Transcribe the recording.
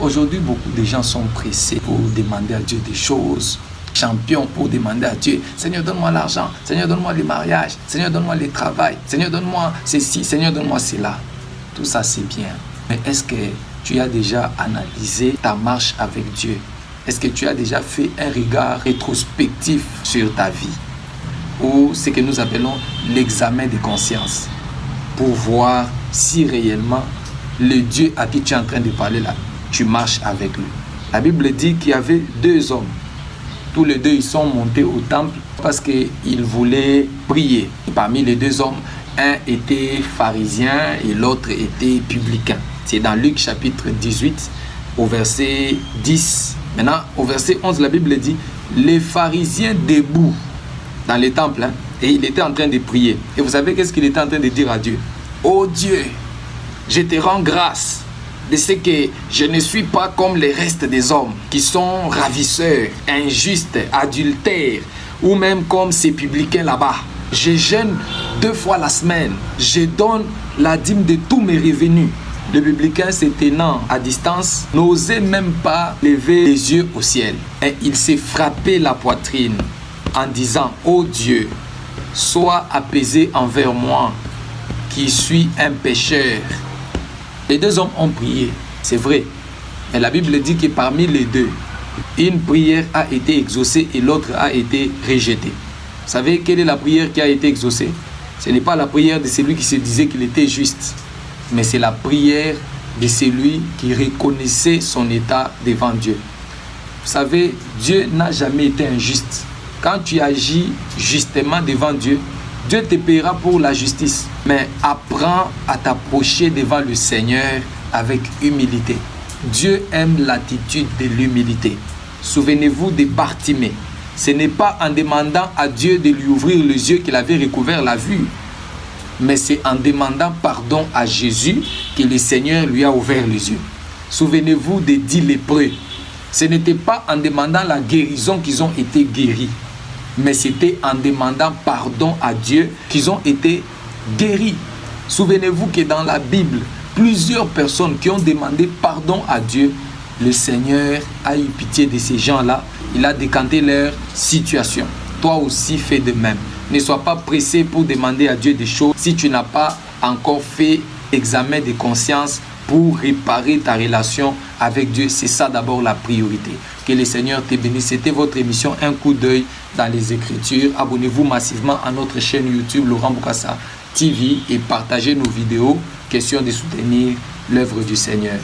Aujourd'hui, beaucoup de gens sont pressés pour demander à Dieu des choses. Champions pour demander à Dieu, Seigneur, donne-moi l'argent, Seigneur, donne-moi le mariage, Seigneur, donne-moi le travail, Seigneur, donne-moi ceci, Seigneur, donne-moi cela. Tout ça, c'est bien. Mais est-ce que tu as déjà analysé ta marche avec Dieu? Est-ce que tu as déjà fait un regard rétrospectif sur ta vie? Ou ce que nous appelons l'examen de conscience, pour voir si réellement le Dieu à qui tu es en train de parler là, tu marches avec lui. La Bible dit qu'il y avait deux hommes. Tous les deux, ils sont montés au temple parce qu'ils voulaient prier. Parmi les deux hommes, un était pharisien et l'autre était publicain. C'est dans Luc chapitre 18 au verset 10. Maintenant, au verset 11, la Bible dit, les pharisiens debout dans le temple, et il était en train de prier. Et vous savez qu'est-ce qu'il était en train de dire à Dieu? Oh Dieu, je te rends grâce de ce que je ne suis pas comme les restes des hommes qui sont ravisseurs, injustes, adultères, ou même comme ces publicains là-bas. Je jeûne 2 fois la semaine. Je donne la dîme de tous mes revenus. Le publicain, se tenant à distance, n'osait même pas lever les yeux au ciel. Et il s'est frappé la poitrine en disant, ô Dieu, sois apaisé envers moi, qui suis un pécheur. Les deux hommes ont prié, c'est vrai. Mais la Bible dit que parmi les deux, une prière a été exaucée et l'autre a été rejetée. Vous savez quelle est la prière qui a été exaucée? Ce n'est pas la prière de celui qui se disait qu'il était juste, mais c'est la prière de celui qui reconnaissait son état devant Dieu. Vous savez, Dieu n'a jamais été injuste. Quand tu agis justement devant Dieu, Dieu te paiera pour la justice. Mais apprends à t'approcher devant le Seigneur avec humilité. Dieu aime l'attitude de l'humilité. Souvenez-vous de Bartimée. Ce n'est pas en demandant à Dieu de lui ouvrir les yeux qu'il avait recouvert la vue, mais c'est en demandant pardon à Jésus que le Seigneur lui a ouvert les yeux. Souvenez-vous des 10 lépreux. Ce n'était pas en demandant la guérison qu'ils ont été guéris, mais c'était en demandant pardon à Dieu qu'ils ont été guéris. Souvenez-vous que dans la Bible, plusieurs personnes qui ont demandé pardon à Dieu, le Seigneur a eu pitié de ces gens-là. Il a décanté leur situation. Toi aussi, fais de même. Ne sois pas pressé pour demander à Dieu des choses si tu n'as pas encore fait examen de conscience pour réparer ta relation avec Dieu. C'est ça d'abord la priorité. Que le Seigneur te bénisse. C'était votre émission Un coup d'œil dans les Écritures. Abonnez-vous massivement à notre chaîne YouTube Laurent Bokassa TV et partagez nos vidéos. Question de soutenir l'œuvre du Seigneur.